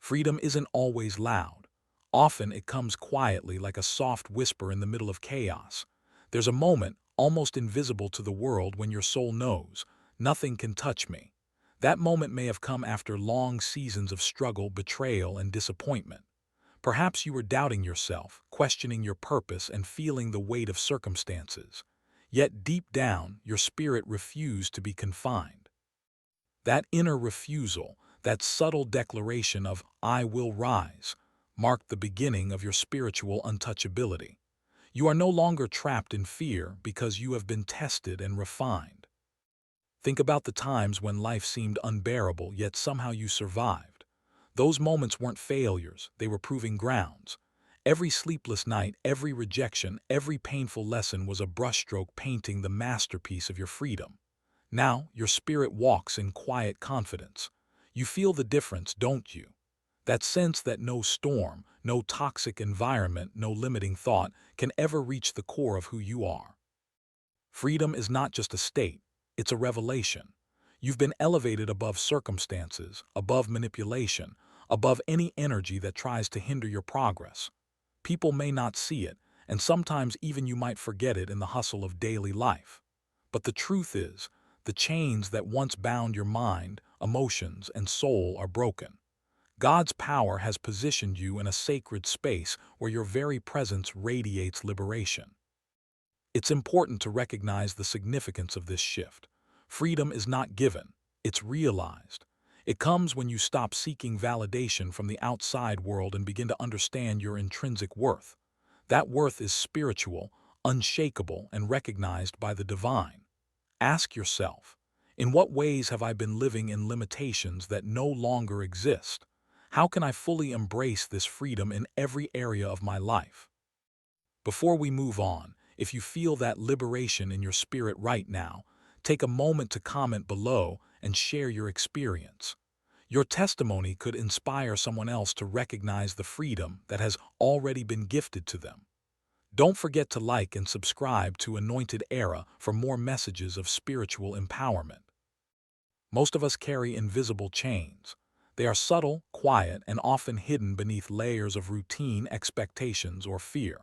Freedom isn't always loud. Often it comes quietly like a soft whisper in the middle of chaos. There's a moment, almost invisible to the world, when your soul knows, nothing can touch me. That moment may have come after long seasons of struggle, betrayal, and disappointment. Perhaps you were doubting yourself, questioning your purpose, and feeling the weight of circumstances. Yet deep down, your spirit refused to be confined. That inner refusal, that subtle declaration of "I will rise," marked the beginning of your spiritual untouchability. You are no longer trapped in fear because you have been tested and refined. Think about the times when life seemed unbearable, yet somehow you survived. Those moments weren't failures, they were proving grounds. Every sleepless night, every rejection, every painful lesson was a brushstroke painting the masterpiece of your freedom. Now, your spirit walks in quiet confidence. You feel the difference, don't you? That sense that no storm, no toxic environment, no limiting thought can ever reach the core of who you are. Freedom is not just a state, it's a revelation. You've been elevated above circumstances, above manipulation, above any energy that tries to hinder your progress. People may not see it, and sometimes even you might forget it in the hustle of daily life. But the truth is, the chains that once bound your mind, emotions, and soul are broken. God's power has positioned you in a sacred space where your very presence radiates liberation. It's important to recognize the significance of this shift. Freedom is not given, it's realized. It comes when you stop seeking validation from the outside world and begin to understand your intrinsic worth. That worth is spiritual, unshakable, and recognized by the divine. Ask yourself, in what ways have I been living in limitations that no longer exist? How can I fully embrace this freedom in every area of my life? Before we move on, if you feel that liberation in your spirit right now, take a moment to comment below and share your experience. Your testimony could inspire someone else to recognize the freedom that has already been gifted to them. Don't forget to like and subscribe to Anointed Era for more messages of spiritual empowerment. Most of us carry invisible chains. They are subtle, quiet, and often hidden beneath layers of routine, expectations, or fear.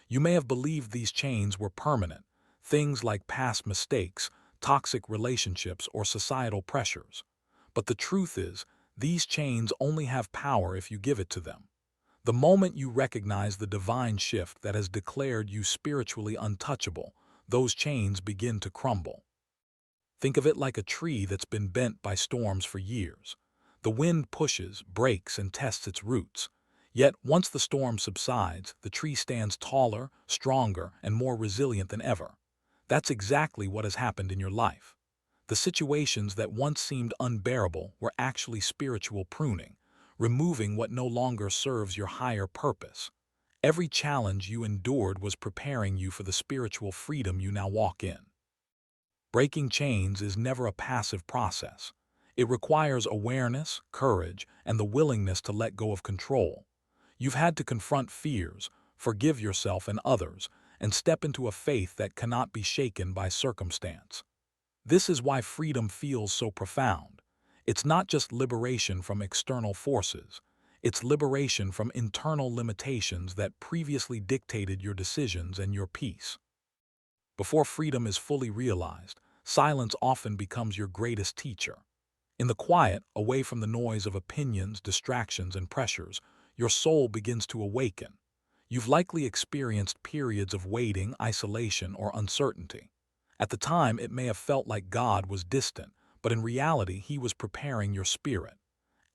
You may have believed these chains were permanent, things like past mistakes, toxic relationships, or societal pressures. But the truth is, these chains only have power if you give it to them. The moment you recognize the divine shift that has declared you spiritually untouchable, those chains begin to crumble. Think of it like a tree that's been bent by storms for years. The wind pushes, breaks, and tests its roots. Yet, once the storm subsides, the tree stands taller, stronger, and more resilient than ever. That's exactly what has happened in your life. The situations that once seemed unbearable were actually spiritual pruning, removing what no longer serves your higher purpose. Every challenge you endured was preparing you for the spiritual freedom you now walk in. Breaking chains is never a passive process. It requires awareness, courage, and the willingness to let go of control. You've had to confront fears, forgive yourself and others, and step into a faith that cannot be shaken by circumstance. This is why freedom feels so profound. It's not just liberation from external forces. It's liberation from internal limitations that previously dictated your decisions and your peace. Before freedom is fully realized, silence often becomes your greatest teacher. In the quiet, away from the noise of opinions, distractions, and pressures, your soul begins to awaken. You've likely experienced periods of waiting, isolation, or uncertainty. At the time, it may have felt like God was distant, but in reality, He was preparing your spirit.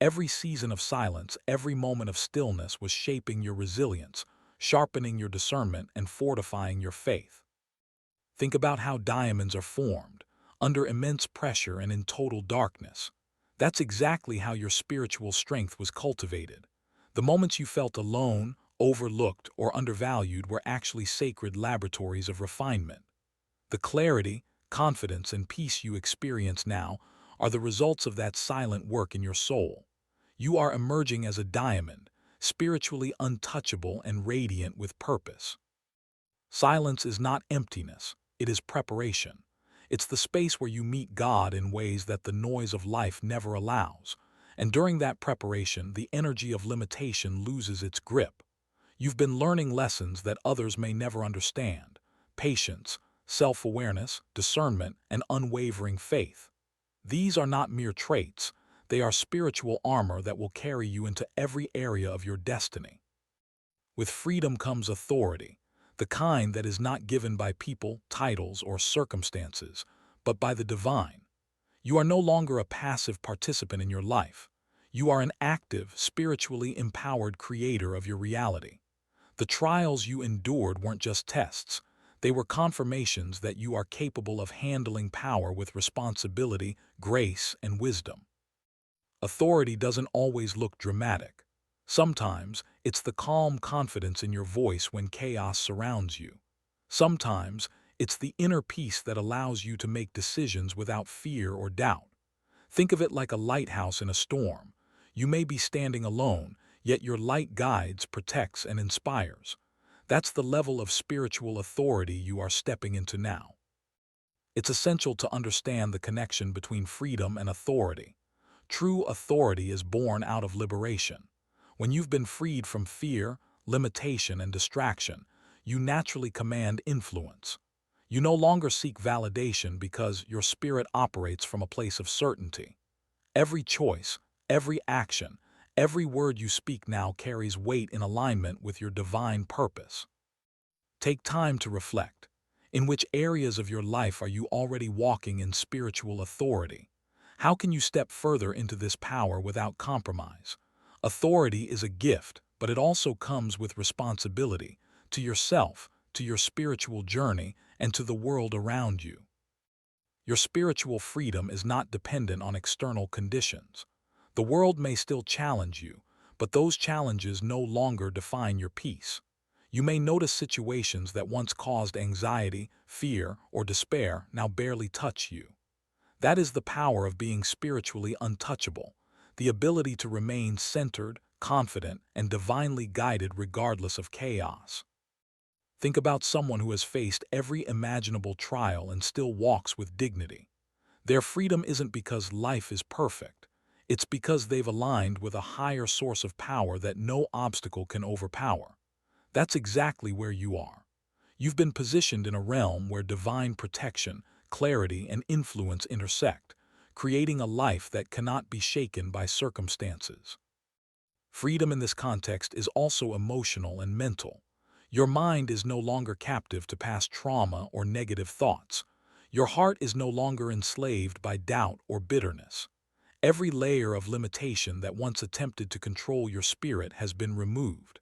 Every season of silence, every moment of stillness was shaping your resilience, sharpening your discernment, and fortifying your faith. Think about how diamonds are formed, under immense pressure and in total darkness. That's exactly how your spiritual strength was cultivated. The moments you felt alone, overlooked, or undervalued were actually sacred laboratories of refinement. The clarity, confidence, and peace you experience now are the results of that silent work in your soul. You are emerging as a diamond, spiritually untouchable and radiant with purpose. Silence is not emptiness, it is preparation. It's the space where you meet God in ways that the noise of life never allows. And during that preparation, the energy of limitation loses its grip. You've been learning lessons that others may never understand: patience, self-awareness, discernment, and unwavering faith. These are not mere traits, they are spiritual armor that will carry you into every area of your destiny. With freedom comes authority, the kind that is not given by people, titles, or circumstances, but by the divine. You are no longer a passive participant in your life. You are an active, spiritually empowered creator of your reality. The trials you endured weren't just tests. They were confirmations that you are capable of handling power with responsibility, grace, and wisdom. Authority doesn't always look dramatic. Sometimes it's the calm confidence in your voice when chaos surrounds you. Sometimes it's the inner peace that allows you to make decisions without fear or doubt. Think of it like a lighthouse in a storm. You may be standing alone, yet your light guides, protects, and inspires. That's the level of spiritual authority you are stepping into now. It's essential to understand the connection between freedom and authority. True authority is born out of liberation. When you've been freed from fear, limitation, and distraction, you naturally command influence. You no longer seek validation because your spirit operates from a place of certainty. Every choice, every action, every word you speak now carries weight in alignment with your divine purpose. Take time to reflect. In which areas of your life are you already walking in spiritual authority? How can you step further into this power without compromise? Authority is a gift, but it also comes with responsibility to yourself, to your spiritual journey, and to the world around you. Your spiritual freedom is not dependent on external conditions. The world may still challenge you, but those challenges no longer define your peace. You may notice situations that once caused anxiety, fear, or despair now barely touch you. That is the power of being spiritually untouchable, the ability to remain centered, confident, and divinely guided regardless of chaos. Think about someone who has faced every imaginable trial and still walks with dignity. Their freedom isn't because life is perfect. It's because they've aligned with a higher source of power that no obstacle can overpower. That's exactly where you are. You've been positioned in a realm where divine protection, clarity, and influence intersect, creating a life that cannot be shaken by circumstances. Freedom in this context is also emotional and mental. Your mind is no longer captive to past trauma or negative thoughts. Your heart is no longer enslaved by doubt or bitterness. Every layer of limitation that once attempted to control your spirit has been removed.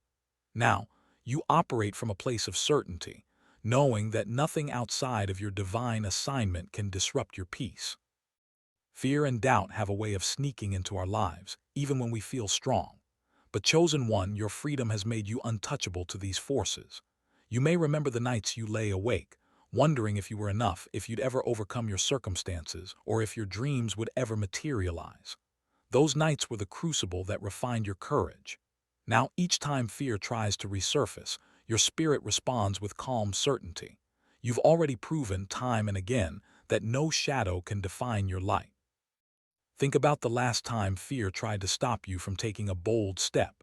Now, you operate from a place of certainty, knowing that nothing outside of your divine assignment can disrupt your peace. Fear and doubt have a way of sneaking into our lives, even when we feel strong. But chosen one, your freedom has made you untouchable to these forces. You may remember the nights you lay awake, wondering if you were enough, if you'd ever overcome your circumstances, or if your dreams would ever materialize. Those nights were the crucible that refined your courage. Now, each time fear tries to resurface, your spirit responds with calm certainty. You've already proven time and again that no shadow can define your light. Think about the last time fear tried to stop you from taking a bold step.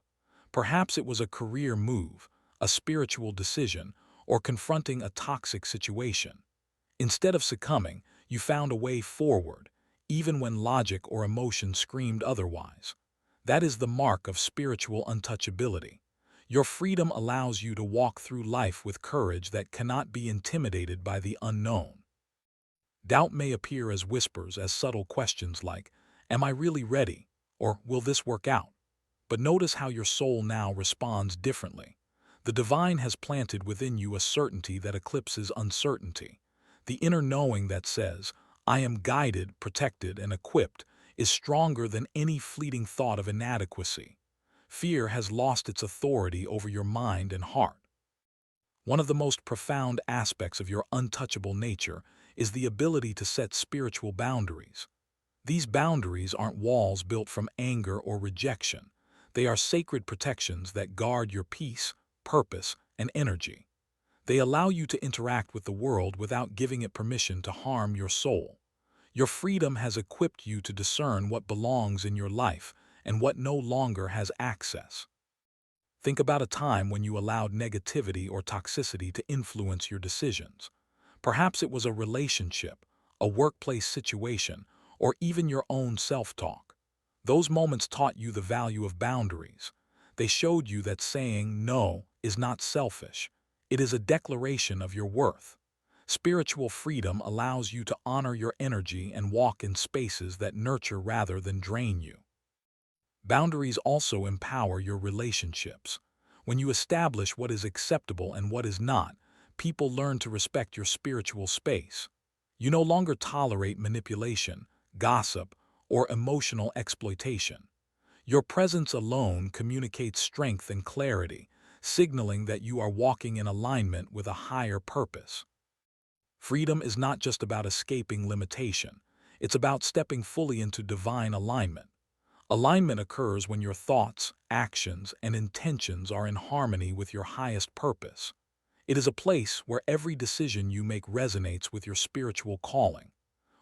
Perhaps it was a career move, a spiritual decision, or confronting a toxic situation. Instead of succumbing, you found a way forward, even when logic or emotion screamed otherwise. That is the mark of spiritual untouchability. Your freedom allows you to walk through life with courage that cannot be intimidated by the unknown. Doubt may appear as whispers, as subtle questions like, "Am I really ready?" or "Will this work out?" But notice how your soul now responds differently. The divine has planted within you a certainty that eclipses uncertainty. The inner knowing that says, "I am guided, protected, and equipped," is stronger than any fleeting thought of inadequacy. Fear has lost its authority over your mind and heart. One of the most profound aspects of your untouchable nature is the ability to set spiritual boundaries. These boundaries aren't walls built from anger or rejection. They are sacred protections that guard your peace, purpose, and energy. They allow you to interact with the world without giving it permission to harm your soul. Your freedom has equipped you to discern what belongs in your life and what no longer has access. Think about a time when you allowed negativity or toxicity to influence your decisions. Perhaps it was a relationship, a workplace situation, or even your own self-talk. Those moments taught you the value of boundaries. They showed you that saying no is not selfish. It is a declaration of your worth. Spiritual freedom allows you to honor your energy and walk in spaces that nurture rather than drain you. Boundaries also empower your relationships. When you establish what is acceptable and what is not, people learn to respect your spiritual space. You no longer tolerate manipulation, gossip, or emotional exploitation. Your presence alone communicates strength and clarity, signaling that you are walking in alignment with a higher purpose. Freedom is not just about escaping limitation. It's about stepping fully into divine alignment. Alignment occurs when your thoughts, actions, and intentions are in harmony with your highest purpose. It is a place where every decision you make resonates with your spiritual calling.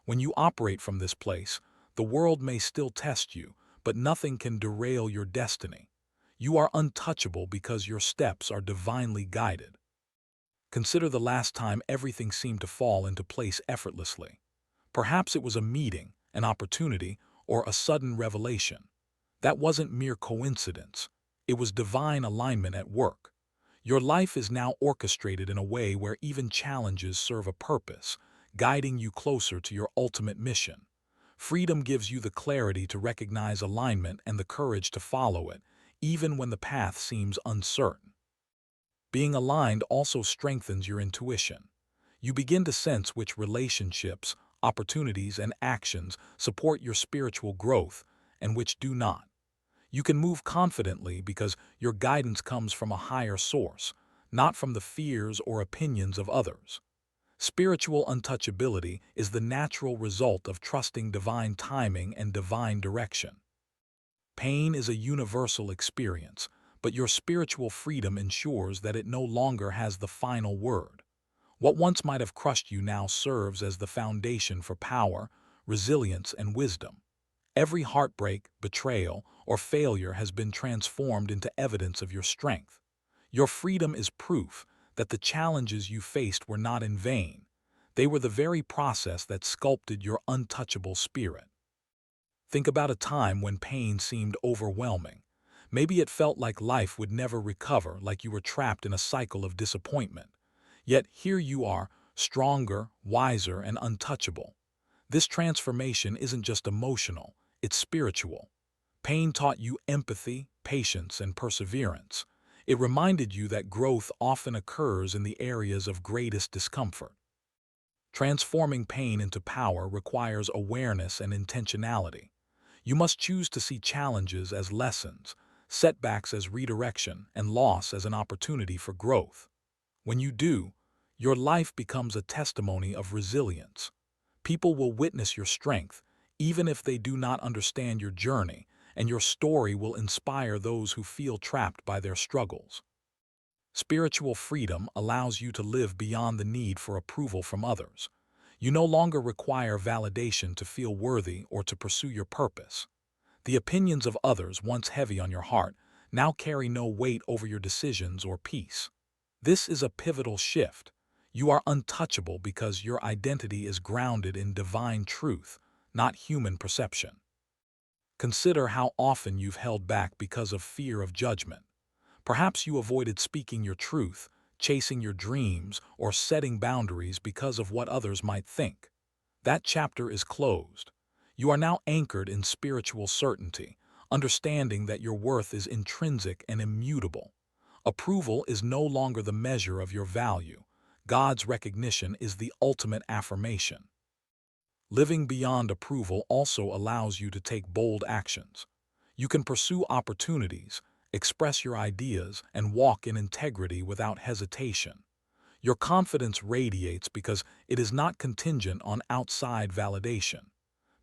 When you operate from this place, the world may still test you, but nothing can derail your destiny. You are untouchable because your steps are divinely guided. Consider the last time everything seemed to fall into place effortlessly. Perhaps it was a meeting, an opportunity, or a sudden revelation. That wasn't mere coincidence. It was divine alignment at work. Your life is now orchestrated in a way where even challenges serve a purpose, guiding you closer to your ultimate mission. Freedom gives you the clarity to recognize alignment and the courage to follow it, even when the path seems uncertain. Being aligned also strengthens your intuition. You begin to sense which relationships, opportunities, and actions support your spiritual growth and which do not. You can move confidently because your guidance comes from a higher source, not from the fears or opinions of others. Spiritual untouchability is the natural result of trusting divine timing and divine direction. Pain is a universal experience, but your spiritual freedom ensures that it no longer has the final word. What once might have crushed you now serves as the foundation for power, resilience, and wisdom. Every heartbreak, betrayal, or failure has been transformed into evidence of your strength. Your freedom is proof that the challenges you faced were not in vain. They were the very process that sculpted your untouchable spirit. Think about a time when pain seemed overwhelming. Maybe it felt like life would never recover, like you were trapped in a cycle of disappointment. Yet here you are, stronger, wiser, and untouchable. This transformation isn't just emotional, it's spiritual. Pain taught you empathy, patience, and perseverance. It reminded you that growth often occurs in the areas of greatest discomfort. Transforming pain into power requires awareness and intentionality. You must choose to see challenges as lessons, setbacks as redirection, and loss as an opportunity for growth. When you do, your life becomes a testimony of resilience. People will witness your strength, even if they do not understand your journey, and your story will inspire those who feel trapped by their struggles. Spiritual freedom allows you to live beyond the need for approval from others. You no longer require validation to feel worthy or to pursue your purpose. The opinions of others, once heavy on your heart, now carry no weight over your decisions or peace. This is a pivotal shift. You are untouchable because your identity is grounded in divine truth, not human perception. Consider how often you've held back because of fear of judgment. Perhaps you avoided speaking your truth, chasing your dreams, or setting boundaries because of what others might think. That chapter is closed. You are now anchored in spiritual certainty, understanding that your worth is intrinsic and immutable. Approval is no longer the measure of your value. God's recognition is the ultimate affirmation. Living beyond approval also allows you to take bold actions. You can pursue opportunities, express your ideas, and walk in integrity without hesitation. Your confidence radiates because it is not contingent on outside validation.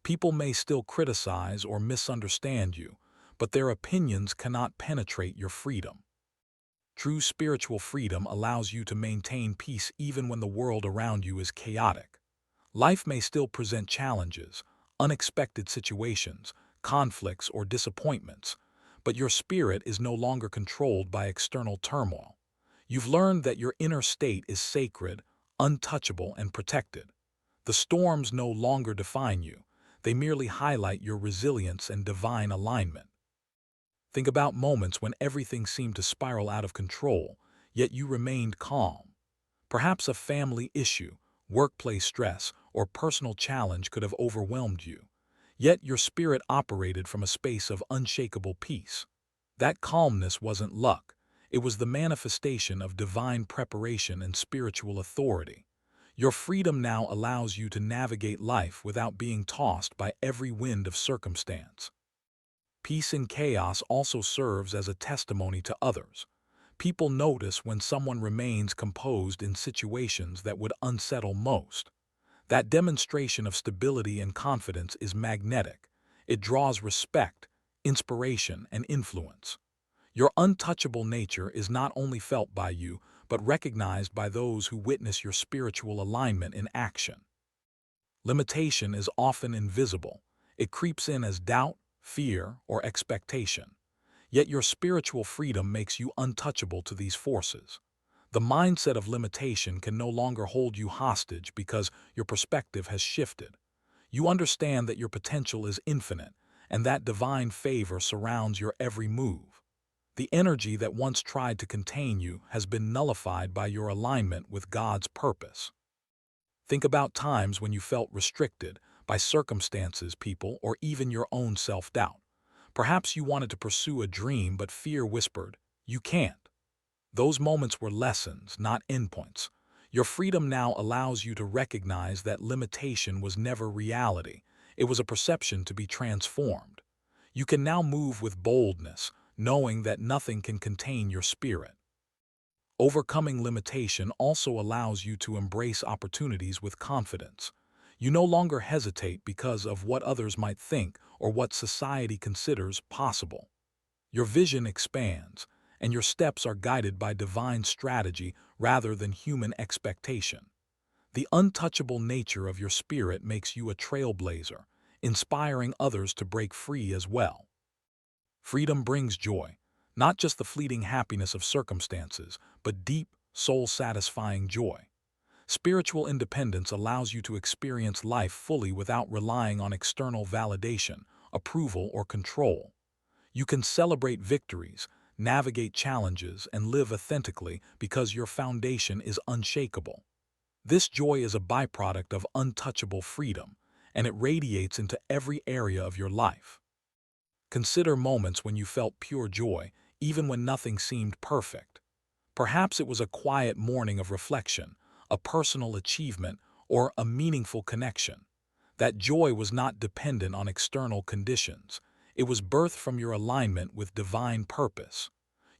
People may still criticize or misunderstand you, but their opinions cannot penetrate your freedom. True spiritual freedom allows you to maintain peace even when the world around you is chaotic. Life may still present challenges, unexpected situations, conflicts, or disappointments, but your spirit is no longer controlled by external turmoil. You've learned that your inner state is sacred, untouchable, and protected. The storms no longer define you. They merely highlight your resilience and divine alignment. Think about moments when everything seemed to spiral out of control, yet you remained calm. Perhaps a family issue, workplace stress, or personal challenge could have overwhelmed you. Yet your spirit operated from a space of unshakable peace. That calmness wasn't luck. It was the manifestation of divine preparation and spiritual authority. Your freedom now allows you to navigate life without being tossed by every wind of circumstance. Peace in chaos also serves as a testimony to others. People notice when someone remains composed in situations that would unsettle most. That demonstration of stability and confidence is magnetic. It draws respect, inspiration, and influence. Your untouchable nature is not only felt by you, but recognized by those who witness your spiritual alignment in action. Limitation is often invisible. It creeps in as doubt, fear, or expectation. Yet your spiritual freedom makes you untouchable to these forces. The mindset of limitation can no longer hold you hostage because your perspective has shifted. You understand that your potential is infinite, and that divine favor surrounds your every move. The energy that once tried to contain you has been nullified by your alignment with God's purpose. Think about times when you felt restricted by circumstances, people, or even your own self-doubt. Perhaps you wanted to pursue a dream, but fear whispered, "You can't." Those moments were lessons, not endpoints. Your freedom now allows you to recognize that limitation was never reality. It was a perception to be transformed. You can now move with boldness, knowing that nothing can contain your spirit. Overcoming limitation also allows you to embrace opportunities with confidence. You no longer hesitate because of what others might think or what society considers possible. Your vision expands, and your steps are guided by divine strategy rather than human expectation. The untouchable nature of your spirit makes you a trailblazer, inspiring others to break free as well. Freedom brings joy, not just the fleeting happiness of circumstances, but deep, soul-satisfying joy. Spiritual independence allows you to experience life fully without relying on external validation, approval, or control. You can celebrate victories, navigate challenges, and live authentically because your foundation is unshakable. This joy is a byproduct of untouchable freedom, and it radiates into every area of your life. Consider moments when you felt pure joy, even when nothing seemed perfect. Perhaps it was a quiet morning of reflection, a personal achievement, or a meaningful connection. That joy was not dependent on external conditions. It was birthed from your alignment with divine purpose.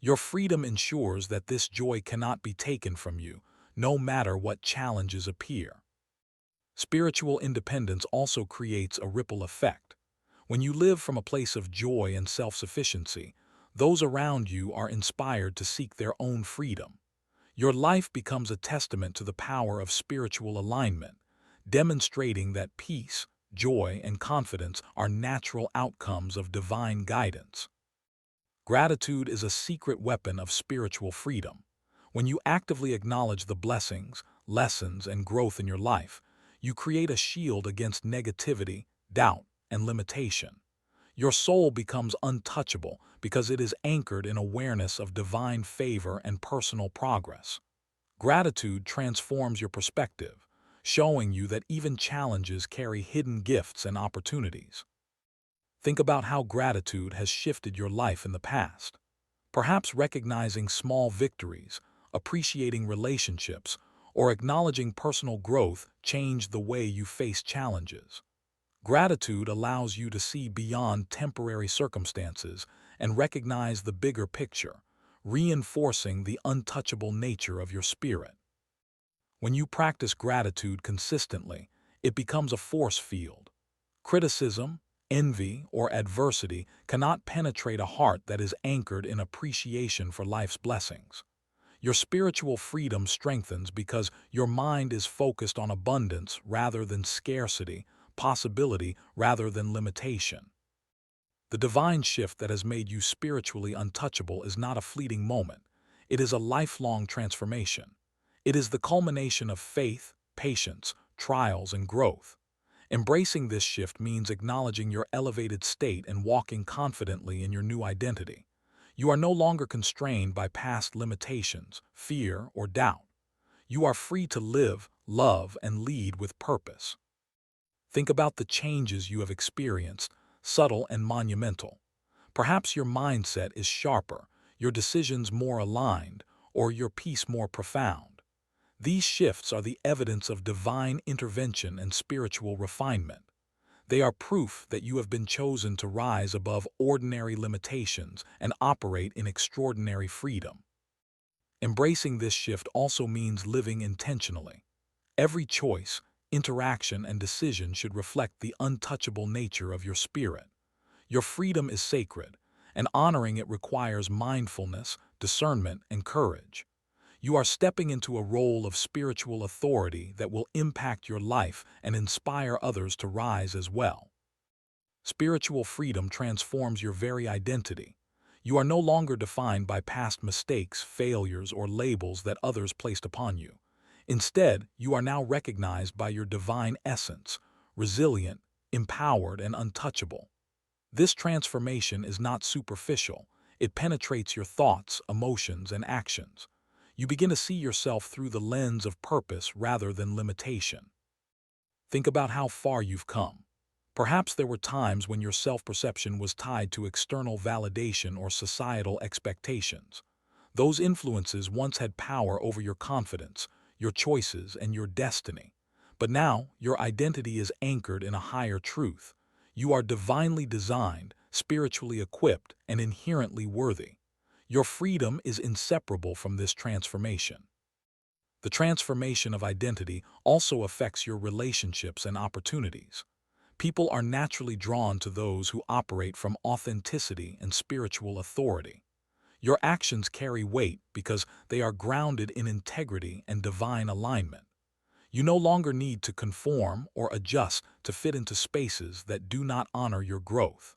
Your freedom ensures that this joy cannot be taken from you, no matter what challenges appear. Spiritual independence also creates a ripple effect. When you live from a place of joy and self-sufficiency, those around you are inspired to seek their own freedom. Your life becomes a testament to the power of spiritual alignment, demonstrating that peace, joy, and confidence are natural outcomes of divine guidance. Gratitude is a secret weapon of spiritual freedom. When you actively acknowledge the blessings, lessons, and growth in your life, you create a shield against negativity, doubt, and limitation. Your soul becomes untouchable because it is anchored in awareness of divine favor and personal progress. Gratitude transforms your perspective, showing you that even challenges carry hidden gifts and opportunities. Think about how gratitude has shifted your life in the past. Perhaps recognizing small victories, appreciating relationships, or acknowledging personal growth changed the way you face challenges. Gratitude allows you to see beyond temporary circumstances and recognize the bigger picture, reinforcing the untouchable nature of your spirit. When you practice gratitude consistently, it becomes a force field. Criticism, envy, or adversity cannot penetrate a heart that is anchored in appreciation for life's blessings. Your spiritual freedom strengthens because your mind is focused on abundance rather than scarcity, possibility rather than limitation. The divine shift that has made you spiritually untouchable is not a fleeting moment. It is a lifelong transformation. It is the culmination of faith, patience, trials, and growth. Embracing this shift means acknowledging your elevated state and walking confidently in your new identity. You are no longer constrained by past limitations, fear, or doubt. You are free to live, love, and lead with purpose. Think about the changes you have experienced, subtle and monumental. Perhaps your mindset is sharper, your decisions more aligned, or your peace more profound. These shifts are the evidence of divine intervention and spiritual refinement. They are proof that you have been chosen to rise above ordinary limitations and operate in extraordinary freedom. Embracing this shift also means living intentionally. Every choice, interaction, and decision should reflect the untouchable nature of your spirit. Your freedom is sacred, and honoring it requires mindfulness, discernment, and courage. You are stepping into a role of spiritual authority that will impact your life and inspire others to rise as well. Spiritual freedom transforms your very identity. You are no longer defined by past mistakes, failures, or labels that others placed upon you. Instead, you are now recognized by your divine essence, resilient, empowered, and untouchable. This transformation is not superficial. It penetrates your thoughts, emotions, and actions. You begin to see yourself through the lens of purpose rather than limitation. Think about how far you've come. Perhaps there were times when your self-perception was tied to external validation or societal expectations. Those influences once had power over your confidence, your choices, and your destiny. But now, your identity is anchored in a higher truth. You are divinely designed, spiritually equipped, and inherently worthy. Your freedom is inseparable from this transformation. The transformation of identity also affects your relationships and opportunities. People are naturally drawn to those who operate from authenticity and spiritual authority. Your actions carry weight because they are grounded in integrity and divine alignment. You no longer need to conform or adjust to fit into spaces that do not honor your growth.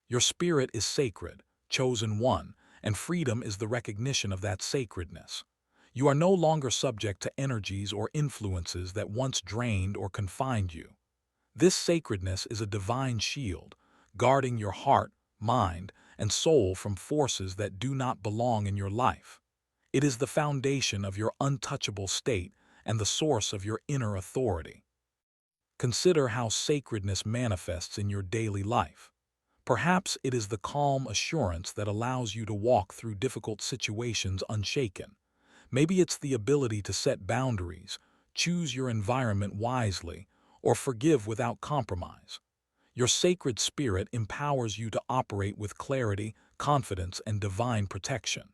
Your spirit is sacred, chosen one, and freedom is the recognition of that sacredness. You are no longer subject to energies or influences that once drained or confined you. This sacredness is a divine shield, guarding your heart, mind, and soul from forces that do not belong in your life. It is the foundation of your untouchable state and the source of your inner authority. Consider how sacredness manifests in your daily life. Perhaps it is the calm assurance that allows you to walk through difficult situations unshaken. Maybe it's the ability to set boundaries, choose your environment wisely, or forgive without compromise. Your sacred spirit empowers you to operate with clarity, confidence, and divine protection.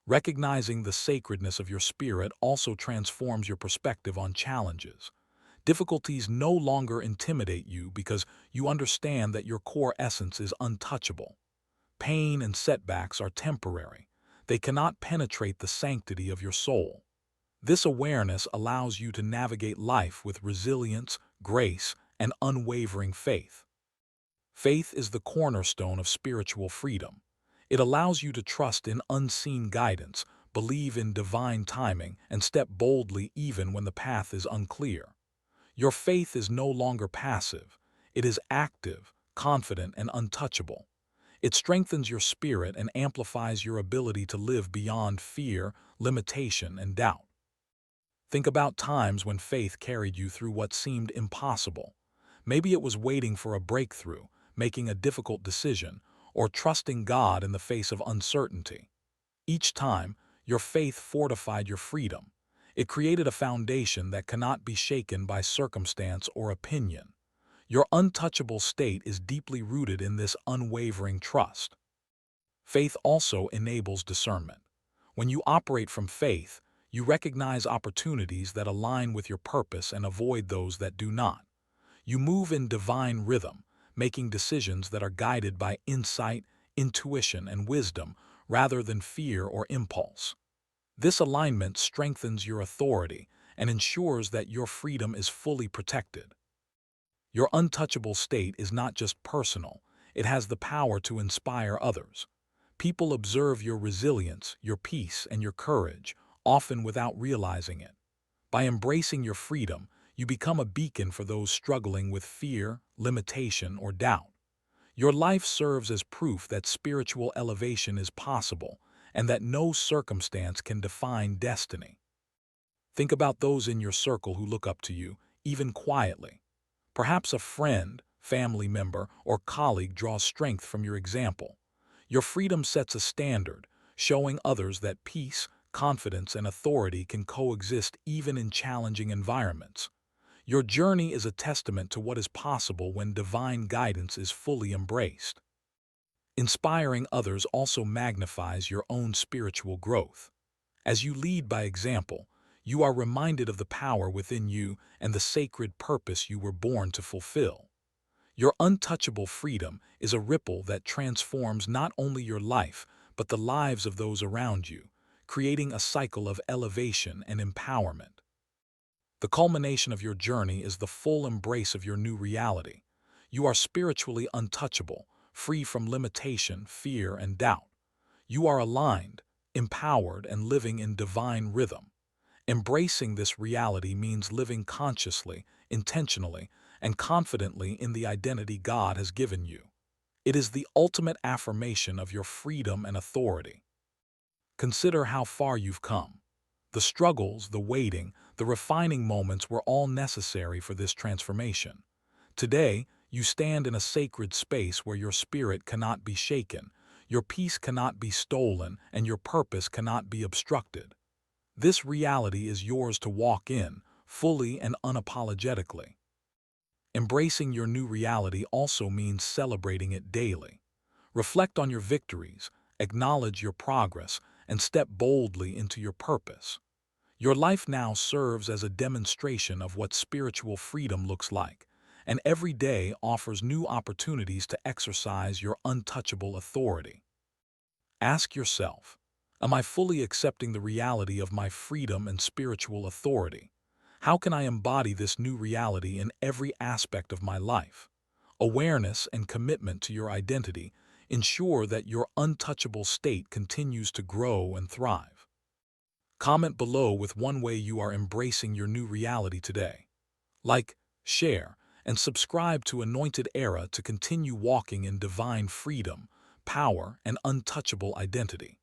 Recognizing the sacredness of your spirit also transforms your perspective on challenges. Difficulties no longer intimidate you because you understand that your core essence is untouchable. Pain and setbacks are temporary. They cannot penetrate the sanctity of your soul. This awareness allows you to navigate life with resilience, grace, and unwavering faith. Faith is the cornerstone of spiritual freedom. It allows you to trust in unseen guidance, believe in divine timing, and step boldly even when the path is unclear. Your faith is no longer passive. It is active, confident, and untouchable. It strengthens your spirit and amplifies your ability to live beyond fear, limitation, and doubt. Think about times when faith carried you through what seemed impossible. Maybe it was waiting for a breakthrough, making a difficult decision, or trusting God in the face of uncertainty. Each time, your faith fortified your freedom. It created a foundation that cannot be shaken by circumstance or opinion. Your untouchable state is deeply rooted in this unwavering trust. Faith also enables discernment. When you operate from faith, you recognize opportunities that align with your purpose and avoid those that do not. You move in divine rhythm, making decisions that are guided by insight, intuition, and wisdom rather than fear or impulse. This alignment strengthens your authority and ensures that your freedom is fully protected. Your untouchable state is not just personal, it has the power to inspire others. People observe your resilience, your peace, and your courage, often without realizing it. By embracing your freedom, you become a beacon for those struggling with fear, limitation, or doubt. Your life serves as proof that spiritual elevation is possible and that no circumstance can define destiny. Think about those in your circle who look up to you, even quietly. Perhaps a friend, family member, or colleague draws strength from your example. Your freedom sets a standard, showing others that peace, confidence, and authority can coexist even in challenging environments. Your journey is a testament to what is possible when divine guidance is fully embraced. Inspiring others also magnifies your own spiritual growth. As you lead by example, you are reminded of the power within you and the sacred purpose you were born to fulfill. Your untouchable freedom is a ripple that transforms not only your life, but the lives of those around you, creating a cycle of elevation and empowerment. The culmination of your journey is the full embrace of your new reality. You are spiritually untouchable, free from limitation, fear, and doubt. You are aligned, empowered, and living in divine rhythm. Embracing this reality means living consciously, intentionally, and confidently in the identity God has given you. It is the ultimate affirmation of your freedom and authority. Consider how far you've come. The struggles, the waiting, the refining moments were all necessary for this transformation. Today, you stand in a sacred space where your spirit cannot be shaken, your peace cannot be stolen, and your purpose cannot be obstructed. This reality is yours to walk in, fully and unapologetically. Embracing your new reality also means celebrating it daily. Reflect on your victories, acknowledge your progress, and step boldly into your purpose. Your life now serves as a demonstration of what spiritual freedom looks like, and every day offers new opportunities to exercise your untouchable authority. Ask yourself, am I fully accepting the reality of my freedom and spiritual authority? How can I embody this new reality in every aspect of my life? Awareness and commitment to your identity ensure that your untouchable state continues to grow and thrive. Comment below with one way you are embracing your new reality today. Like, share, and subscribe to Anointed Era to continue walking in divine freedom, power, and untouchable identity.